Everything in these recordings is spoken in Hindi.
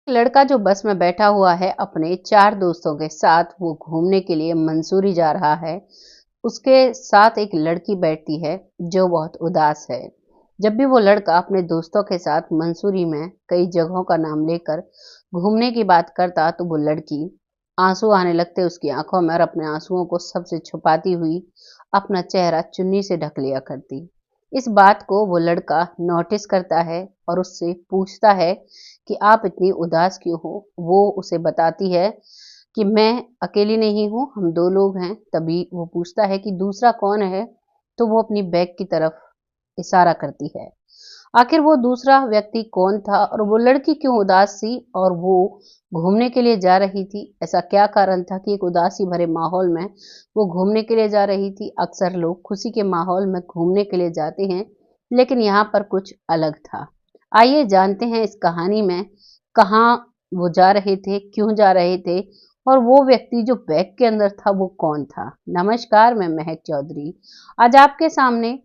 लड़का जो बस में बैठा हुआ है अपने 4 दोस्तों के साथ वो घूमने के लिए मंसूरी जा रहा है। उसके साथ एक लड़की बैठती है जो बहुत उदास है। जब भी वो लड़का अपने दोस्तों के साथ मंसूरी में कई जगहों का नाम लेकर घूमने की बात करता तो वो लड़की आंसू आने लगते उसकी आंखों में और अपने आंसुओं को सबसे छुपाती हुई अपना चेहरा चुन्नी से ढक लिया करती। इस बात को वो लड़का नोटिस करता है और उससे पूछता है कि आप इतनी उदास क्यों हो? वो उसे बताती है कि मैं अकेली नहीं हूँ, हम 2 लोग हैं। तभी वो पूछता है कि दूसरा कौन है? तो वो अपनी बैग की तरफ इशारा करती है। आखिर वो दूसरा व्यक्ति कौन था और वो लड़की क्यों उदास थी और वो घूमने के लिए जा रही थी? ऐसा क्या कारण था कि एक उदासी भरे माहौल में वो घूमने के लिए जा रही थी? अक्सर लोग खुशी के माहौल में घूमने के लिए जाते हैं, लेकिन यहाँ पर कुछ अलग था। आइए जानते हैं इस कहानी में कहाँ वो जा रहे थे, क्यों जा रहे थे और वो व्यक्ति जो बैग के अंदर था वो कौन था? नमस्कार, मैं महक चौधरी। आज आपके सामने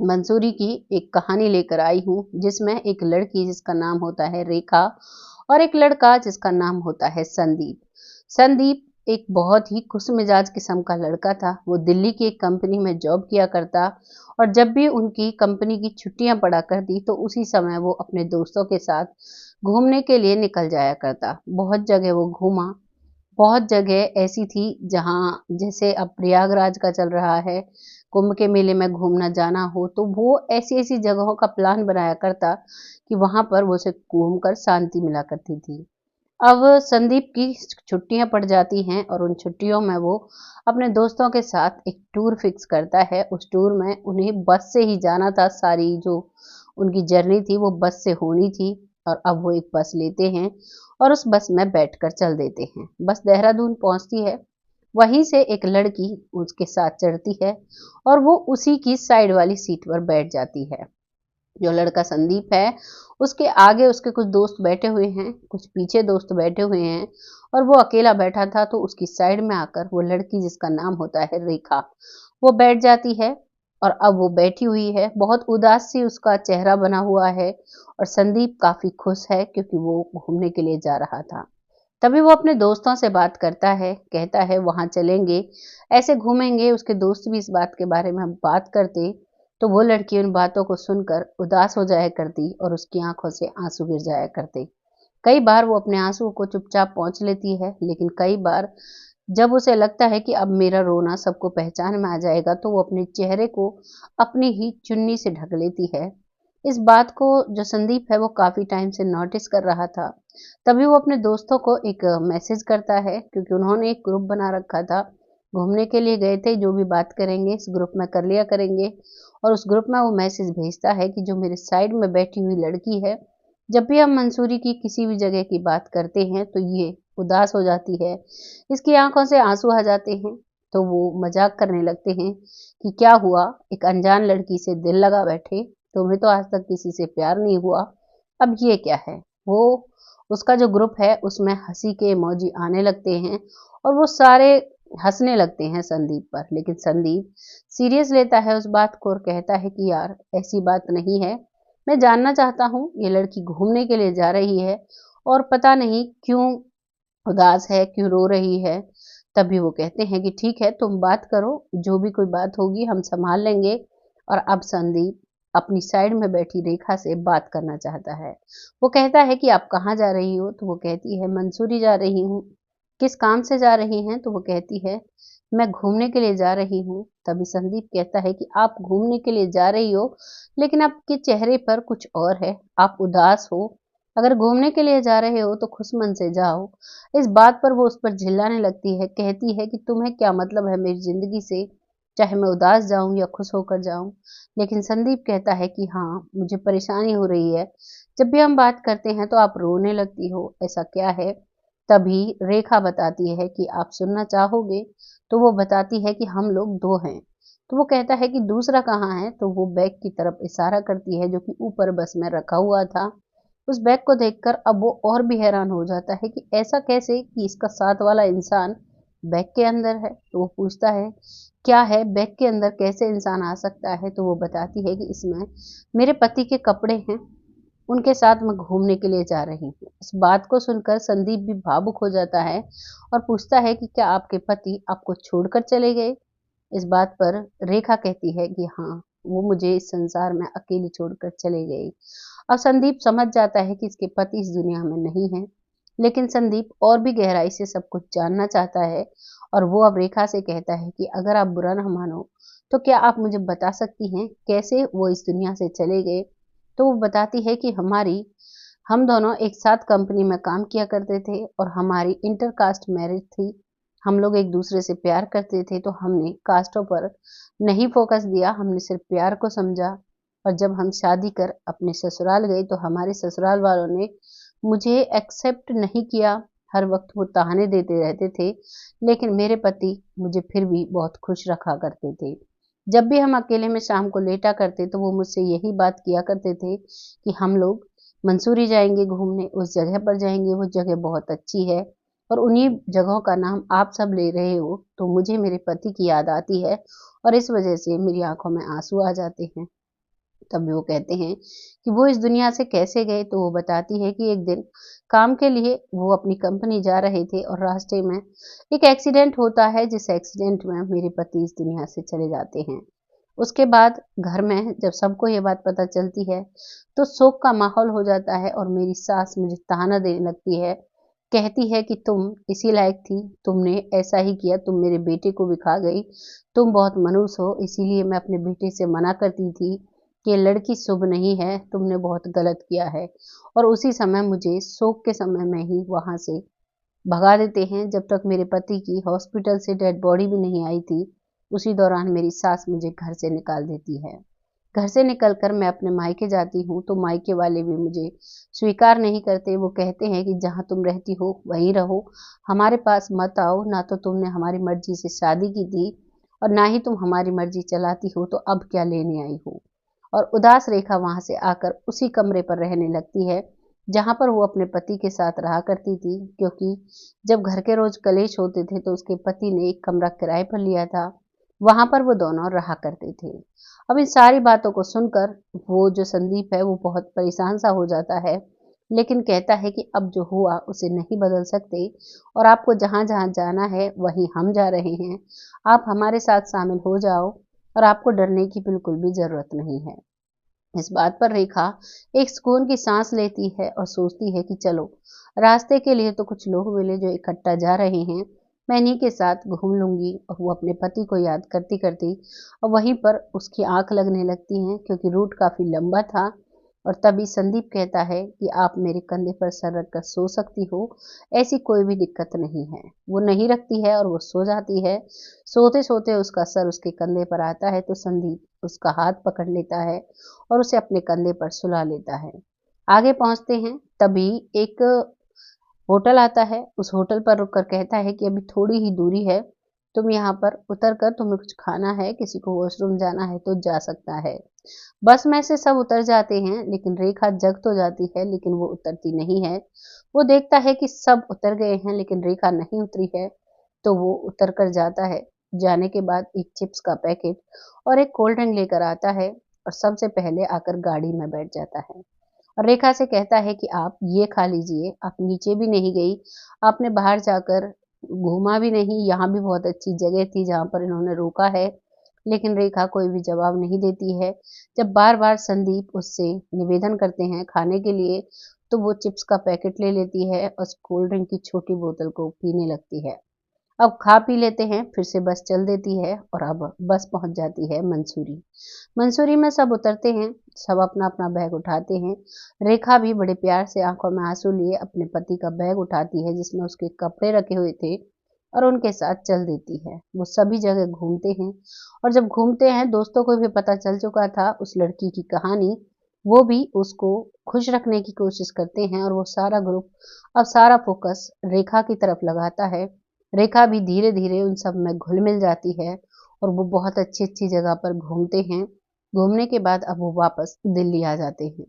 मंसूरी की एक कहानी लेकर आई हूँ जिसमें एक लड़की जिसका नाम होता है रेखा और एक लड़का जिसका नाम होता है संदीप। संदीप एक बहुत ही खुश मिजाज किस्म का लड़का था। वो दिल्ली की एक कंपनी में जॉब किया करता और जब भी उनकी कंपनी की छुट्टियां पड़ा करती तो उसी समय वो अपने दोस्तों के साथ घूमने के लिए निकल जाया करता। बहुत जगह वो घूमा। बहुत जगह ऐसी थी जहाँ जैसे अब प्रयागराज का चल रहा है, कुंभ के मेले में घूमना जाना हो तो वो ऐसी-ऐसी जगहों का प्लान बनाया करता कि वहाँ पर वो उसे घूमकर शांति मिला करती थी। अब संदीप की छुट्टियाँ पड़ जाती हैं और उन छुट्टियों में वो अपने दोस्तों के साथ एक टूर फिक्स करता है। उस टूर में उन्हें बस से ही जाना था, सारी जो उनकी जर्नी थी वो बस से होनी थी और अब वो एक बस लेते हैं और उस बस में बैठकर चल देते हैं। बस देहरादून पहुँचती है, वहीं से एक लड़की उसके साथ चढ़ती है और वो उसी की साइड वाली सीट पर बैठ जाती है। जो लड़का संदीप है, उसके आगे उसके कुछ दोस्त बैठे हुए हैं, कुछ पीछे दोस्त बैठे हुए हैं और वो अकेला बैठा था तो उसकी साइड में आकर वो लड़की जिसका नाम होता है रेखा, वो बैठ जाती है और अब वो बैठी हुई है, बहुत उदास सी उसका चेहरा बना हुआ है और संदीप काफ़ी खुश है क्योंकि वो घूमने के लिए जा रहा था। तभी वो अपने दोस्तों से बात करता है, कहता है वहाँ चलेंगे, ऐसे घूमेंगे। उसके दोस्त भी इस बात के बारे में बात करते, तो वो लड़की उन बातों को सुनकर उदास हो जाया करती और उसकी आंखों से आंसू गिर जाया करते। कई बार वो अपने आंसुओं को चुपचाप पोंछ लेती है, लेकिन कई बार जब उसे लगता है कि अब मेरा रोना सबको पहचान में आ जाएगा, तो वो अपने चेहरे को अपनी ही चुन्नी से ढक लेती है। इस बात को जो संदीप है वो काफ़ी टाइम से नोटिस कर रहा था। तभी वो अपने दोस्तों को एक मैसेज करता है क्योंकि उन्होंने एक ग्रुप बना रखा था। घूमने के लिए गए थे, जो भी बात करेंगे इस ग्रुप में कर लिया करेंगे और उस ग्रुप में वो मैसेज भेजता है कि जो मेरे साइड में बैठी हुई लड़की है, जब भी हम मंसूरी की किसी भी जगह की बात करते हैं तो ये उदास हो जाती है। इसकी आँखों से आँसू आ जाते हैं, तो वो मज़ाक करने लगते हैं कि क्या हुआ, एक अनजान लड़की से दिल लगा बैठे, तुम्हें तो आज तक किसी से प्यार नहीं हुआ, अब ये क्या है? वो उसका जो ग्रुप है उसमें हँसी के इमोजी आने लगते हैं और वो सारे हँसने लगते हैं संदीप पर। लेकिन संदीप सीरियस लेता है उस बात को और कहता है कि यार ऐसी बात नहीं है। मैं जानना चाहता हूँ ये लड़की घूमने के लिए जा रही है और पता नहीं क्यों उदास है, क्यों रो रही है। तभी वो कहते हैं कि ठीक है तुम बात करो, जो भी कोई बात होगी हम सँभाल लेंगे और अब संदीप अपनी साइड में बैठी रेखा से बात करना चाहता है। वो कहता है कि आप कहाँ जा रही हो? तो वो कहती है मंसूरी जा रही हूँ। किस काम से जा रही हैं? तो वो कहती है मैं घूमने के लिए जा रही हूँ। तभी संदीप कहता है कि आप घूमने के लिए जा रही हो, लेकिन आपके चेहरे पर कुछ और है, आप उदास हो। अगर घूमने के लिए जा रहे हो तो खुश मन से जाओ। इस बात पर वो उस पर झिल्लाने लगती है, कहती है कि तुम्हें क्या मतलब है मेरी ज़िंदगी से, चाहे मैं उदास जाऊँ या खुश होकर जाऊँ। लेकिन संदीप कहता है कि हाँ, मुझे परेशानी हो रही है, जब भी हम बात करते हैं तो आप रोने लगती हो, ऐसा क्या है? तभी रेखा बताती है कि आप सुनना चाहोगे? तो वो बताती है कि हम लोग 2 हैं। तो वो कहता है कि दूसरा कहाँ है? तो वो बैग की तरफ इशारा करती है जो कि ऊपर बस में रखा हुआ था। उस बैग को देखकर अब वो और भी हैरान हो जाता है कि ऐसा कैसे कि इसका साथ वाला इंसान बैग के अंदर है। तो वो पूछता है क्या है बैग के अंदर, कैसे इंसान आ सकता है? तो वो बताती है कि इसमें मेरे पति के कपड़े हैं उनके साथ मैं घूमने के लिए जा रही हूँ। इस बात को सुनकर संदीप भी भावुक हो जाता है और पूछता है कि क्या आपके पति आपको छोड़कर चले गए? इस बात पर रेखा कहती है कि हाँ, वो मुझे इस संसार में अकेली छोड़कर चले गए। अब संदीप समझ जाता है कि इसके पति इस दुनिया में नहीं है, लेकिन संदीप और भी गहराई से सब कुछ जानना चाहता है और वो अब रेखा से कहता है कि अगर आप बुरा ना मानो, तो क्या आप मुझे बता सकती हैं कैसे वो इस दुनिया से चले गए? तो वो बताती है कि हम दोनों एक साथ कंपनी में काम किया करते थे और हमारी इंटरकास्ट मैरिज थी। हम लोग एक दूसरे से प्यार करते थे, तो हमने कास्टों पर नहीं फोकस दिया, हमने सिर्फ प्यार को समझा। और जब हम शादी कर अपने ससुराल गए तो हमारे ससुराल वालों ने मुझे एक्सेप्ट नहीं किया। हर वक्त वो ताने देते रहते थे, लेकिन मेरे पति मुझे फिर भी बहुत खुश रखा करते थे। जब भी हम अकेले में शाम को लेटा करते तो वो मुझसे यही बात किया करते थे कि हम लोग मंसूरी जाएंगे घूमने, उस जगह पर जाएंगे, वो जगह बहुत अच्छी है। और उन्हीं जगहों का नाम आप सब ले रहे हो तो मुझे मेरे पति की याद आती है और इस वजह से मेरी आंखों में आंसू आ जाते हैं। तब भी वो कहते हैं कि वो इस दुनिया से कैसे गए, तो वो बताती है कि एक दिन काम के लिए वो अपनी कंपनी जा रहे थे और रास्ते में एक एक्सीडेंट होता है, जिस एक्सीडेंट में मेरे पति इस दुनिया से चले जाते हैं। उसके बाद घर में जब सबको ये बात पता चलती है तो शोक का माहौल हो जाता है और मेरी सास मुझे ताना देने लगती है। कहती है कि तुम इसी लायक थी, तुमने ऐसा ही किया, तुम मेरे बेटे को भी खा गई, तुम बहुत मनुष्य हो, इसीलिए मैं अपने बेटे से मना करती थी कि ये लड़की शुभ नहीं है, तुमने बहुत गलत किया है। और उसी समय मुझे शोक के समय में ही वहां से भगा देते हैं। जब तक मेरे पति की हॉस्पिटल से डेड बॉडी भी नहीं आई थी, उसी दौरान मेरी सास मुझे घर से निकाल देती है। घर से निकलकर मैं अपने मायके जाती हूँ तो मायके वाले भी मुझे स्वीकार नहीं करते। वो कहते हैं कि जहाँ तुम रहती हो वहीं रहो, हमारे पास मत आओ। ना तो तुमने हमारी मर्जी से शादी की थी और ना ही तुम हमारी मर्जी चलाती हो, तो अब क्या लेने आई हो? और उदास रेखा वहां से आकर उसी कमरे पर रहने लगती है जहां पर वो अपने पति के साथ रहा करती थी, क्योंकि जब घर के रोज कलेश होते थे तो उसके पति ने एक कमरा किराए पर लिया था। वहां पर वो दोनों रहा करते थे। अब इन सारी बातों को सुनकर वो जो संदीप है वो बहुत परेशान सा हो जाता है, लेकिन कहता है कि अब जो हुआ उसे नहीं बदल सकते और आपको जहां जहां जाना है वहीं हम जा रहे हैं। आप हमारे साथ शामिल हो जाओ और आपको डरने की बिल्कुल भी जरूरत नहीं है। इस बात पर रेखा एक सुकून की सांस लेती है और सोचती है कि चलो, रास्ते के लिए तो कुछ लोग मिले जो इकट्ठा जा रहे हैं, मैं इन्हीं के साथ घूम लूंगी। और वो अपने पति को याद करती करती और वहीं पर उसकी आंख लगने लगती हैं, क्योंकि रूट काफी लंबा था। और तभी संदीप कहता है कि आप मेरे कंधे पर सर रखकर सो सकती हो, ऐसी कोई भी दिक्कत नहीं है। वो नहीं रखती है और वो सो जाती है। सोते सोते उसका सर उसके कंधे पर आता है तो संदीप उसका हाथ पकड़ लेता है और उसे अपने कंधे पर सुला लेता है। आगे पहुंचते हैं तभी एक होटल आता है। उस होटल पर रुककर कहता है कि अभी थोड़ी ही दूरी है, तुम यहाँ पर उतर कर तुम्हें कुछ खाना है, किसी को वॉशरूम जाना है तो जा सकता है। बस में से सब उतर जाते हैं, लेकिन रेखा जग तो जाती है लेकिन वो उतरती नहीं है। वो देखता है कि सब उतर गए हैं लेकिन रेखा नहीं उतरी है, तो वो उतर कर जाता है। जाने के बाद एक चिप्स का पैकेट और एक कोल्ड ड्रिंक लेकर आता है और सबसे पहले आकर गाड़ी में बैठ जाता है और रेखा से कहता है कि आप ये खा लीजिए, आप नीचे भी नहीं गई, आपने बाहर जाकर घूमा भी नहीं, यहाँ भी बहुत अच्छी जगह थी जहाँ पर इन्होंने रोका है। लेकिन रेखा कोई भी जवाब नहीं देती है। जब बार बार संदीप उससे निवेदन करते हैं खाने के लिए, तो वो चिप्स का पैकेट ले लेती है और कोल्ड ड्रिंक की छोटी बोतल को पीने लगती है। अब खा पी लेते हैं, फिर से बस चल देती है और अब बस पहुंच जाती है मंसूरी। मंसूरी में सब उतरते हैं, सब अपना अपना बैग उठाते हैं। रेखा भी बड़े प्यार से आंखों में आंसू लिए अपने पति का बैग उठाती है जिसमें उसके कपड़े रखे हुए थे और उनके साथ चल देती है। वो सभी जगह घूमते हैं और जब घूमते हैं दोस्तों को भी पता चल चुका था उस लड़की की कहानी। वो भी उसको खुश रखने की कोशिश करते हैं और वो सारा ग्रुप अब सारा फोकस रेखा की तरफ लगाता है। रेखा भी धीरे धीरे उन सब में घुल मिल जाती है और वो बहुत अच्छी अच्छी जगह पर घूमते हैं। घूमने के बाद अब वो वापस दिल्ली आ जाते हैं।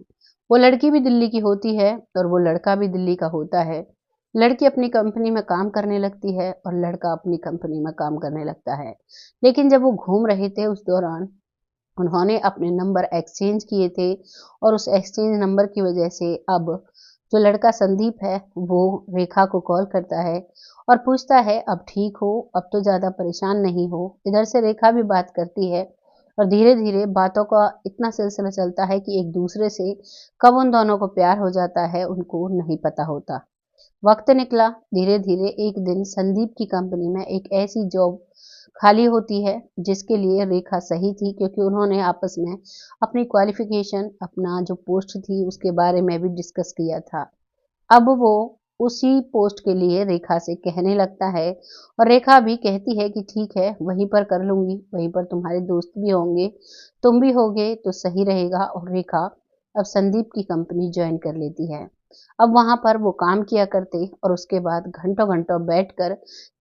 वो लड़की भी दिल्ली की होती है और वो लड़का भी दिल्ली का होता है। लड़की अपनी कंपनी में काम करने लगती है और लड़का अपनी कंपनी में काम करने लगता है। लेकिन जब वो घूम रहे थे उस दौरान उन्होंने अपने नंबर एक्सचेंज किए थे और उस एक्सचेंज नंबर की वजह से अब जो लड़का संदीप है वो रेखा को कॉल करता है और पूछता है अब ठीक हो, अब तो ज़्यादा परेशान नहीं हो। इधर से रेखा भी बात करती है और धीरे धीरे बातों का इतना सिलसिला चलता है कि एक दूसरे से कब उन दोनों को प्यार हो जाता है उनको नहीं पता होता। वक्त निकला, धीरे धीरे एक दिन संदीप की कंपनी में एक ऐसी जॉब खाली होती है जिसके लिए रेखा सही थी, क्योंकि उन्होंने आपस में अपनी क्वालिफिकेशन, अपना जो पोस्ट थी उसके बारे में भी डिस्कस किया था। अब वो उसी पोस्ट के लिए रेखा से कहने लगता है और रेखा भी कहती है कि ठीक है, वहीं पर कर लूंगी, वहीं पर तुम्हारे दोस्त भी होंगे, तुम भी होगे तो सही रहेगा। और रेखा अब संदीप की कंपनी ज्वाइन कर लेती है। अब वहां पर वो काम किया करते और उसके बाद घंटों घंटों बैठकर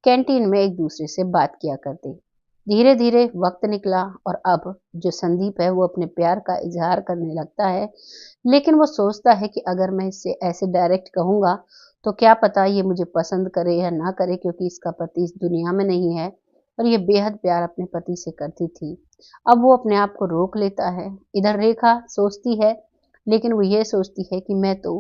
कैंटीन में एक दूसरे से बात किया करते। धीरे धीरे वक्त निकला और अब जो संदीप है वो अपने प्यार का इजहार करने लगता है, लेकिन वो सोचता है कि अगर मैं इससे ऐसे डायरेक्ट कहूंगा तो क्या पता ये मुझे पसंद करे या ना करे, क्योंकि इसका पति इस दुनिया में नहीं है और ये बेहद प्यार अपने पति से करती थी। अब वो अपने आप को रोक लेता है। इधर रेखा सोचती है, लेकिन वो ये सोचती है कि मैं तो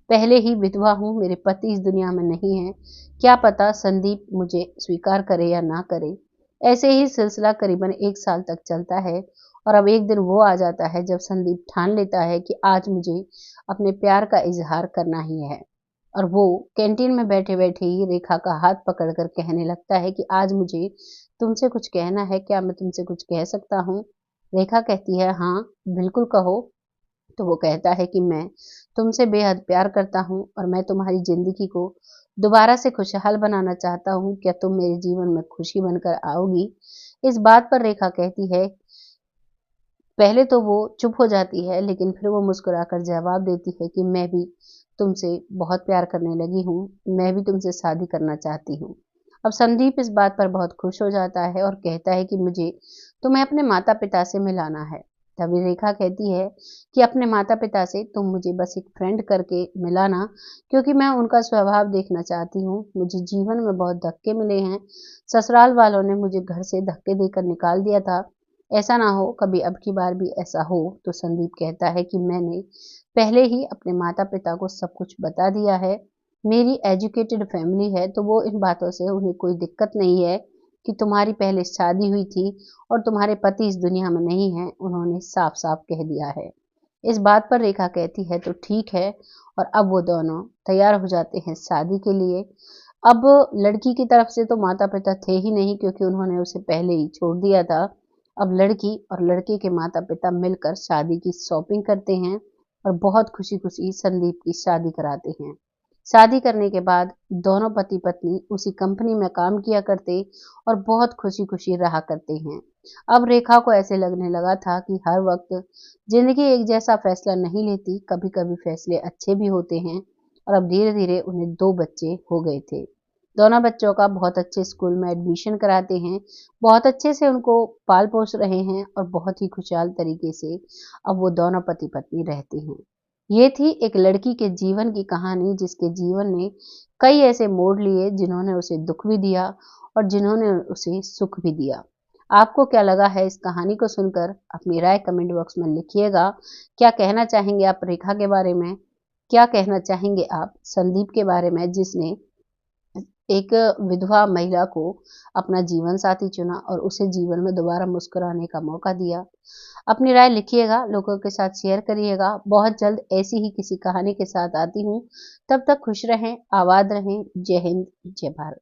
पहले ही विधवा हूँ, मेरे पति इस दुनिया में नहीं है, क्या पता संदीप मुझे स्वीकार करे या ना करे। ऐसे ही सिलसिला करीबन 1 साल तक चलता है और अब एक दिन वो आ जाता है जब संदीप ठान लेता है कि आज मुझे अपने प्यार का इजहार करना ही है। और वो कैंटीन में बैठे बैठे ही रेखा का हाथ पकड़कर कहने लगता है कि आज मुझे तुमसे कुछ कहना है, क्या मैं तुमसे कुछ कह सकता हूँ? रेखा कहती है हाँ, बिल्कुल कहो। तो वो कहता है कि मैं तुमसे बेहद प्यार करता हूँ और मैं तुम्हारी जिंदगी को दोबारा से खुशहाल बनाना चाहता हूँ, क्या तुम मेरे जीवन में खुशी बनकर आओगी? इस बात पर रेखा कहती है, पहले तो वो चुप हो जाती है लेकिन फिर वो मुस्कुराकर जवाब देती है कि मैं भी तुमसे बहुत प्यार करने लगी हूँ, मैं भी तुमसे शादी करना चाहती हूँ। अब संदीप इस बात पर बहुत खुश हो जाता है और कहता है कि मुझे तुम्हें अपने माता पिता से मिलाना है। तभी रेखा कहती है कि अपने माता पिता से तुम मुझे बस एक फ्रेंड करके मिलाना, क्योंकि मैं उनका स्वभाव देखना चाहती हूँ। मुझे जीवन में बहुत धक्के मिले हैं, ससुराल वालों ने मुझे घर से धक्के देकर निकाल दिया था, ऐसा ना हो कभी अब की बार भी ऐसा हो। तो संदीप कहता है कि मैंने पहले ही अपने माता पिता को सब कुछ बता दिया है, मेरी एजुकेटेड फैमिली है, तो वो इन बातों से उन्हें कोई दिक्कत नहीं है कि तुम्हारी पहले शादी हुई थी और तुम्हारे पति इस दुनिया में नहीं है, उन्होंने साफ साफ कह दिया है। इस बात पर रेखा कहती है तो ठीक है, और अब वो दोनों तैयार हो जाते हैं शादी के लिए। अब लड़की की तरफ से तो माता पिता थे ही नहीं, क्योंकि उन्होंने उसे पहले ही छोड़ दिया था। अब लड़की और लड़के के माता पिता मिलकर शादी की शॉपिंग करते हैं और बहुत खुशी खुशी संदीप की शादी कराते हैं। शादी करने के बाद दोनों पति पत्नी उसी कंपनी में काम किया करते और बहुत खुशी खुशी रहा करते हैं। अब रेखा को ऐसे लगने लगा था कि हर वक्त जिंदगी एक जैसा फैसला नहीं लेती, कभी कभी फैसले अच्छे भी होते हैं। और अब धीरे धीरे उन्हें 2 बच्चे हो गए थे। दोनों बच्चों का बहुत अच्छे स्कूल में एडमिशन कराते हैं, बहुत अच्छे से उनको पाल पोस रहे हैं और बहुत ही खुशहाल तरीके से अब वो दोनों पति पत्नी रहते हैं। ये थी एक लड़की के जीवन की कहानी, जिसके जीवन ने कई ऐसे मोड़ लिए जिन्होंने उसे दुख भी दिया और जिन्होंने उसे सुख भी दिया। आपको क्या लगा है इस कहानी को सुनकर? अपनी राय कमेंट बॉक्स में लिखिएगा। क्या कहना चाहेंगे आप रेखा के बारे में? क्या कहना चाहेंगे आप संदीप के बारे में, जिसने एक विधवा महिला को अपना जीवन साथी चुना और उसे जीवन में दोबारा मुस्कुराने का मौका दिया? अपनी राय लिखिएगा, लोगों के साथ शेयर करिएगा। बहुत जल्द ऐसी ही किसी कहानी के साथ आती हूँ। तब तक खुश रहें, आबाद रहें। जय हिंद, जय भारत।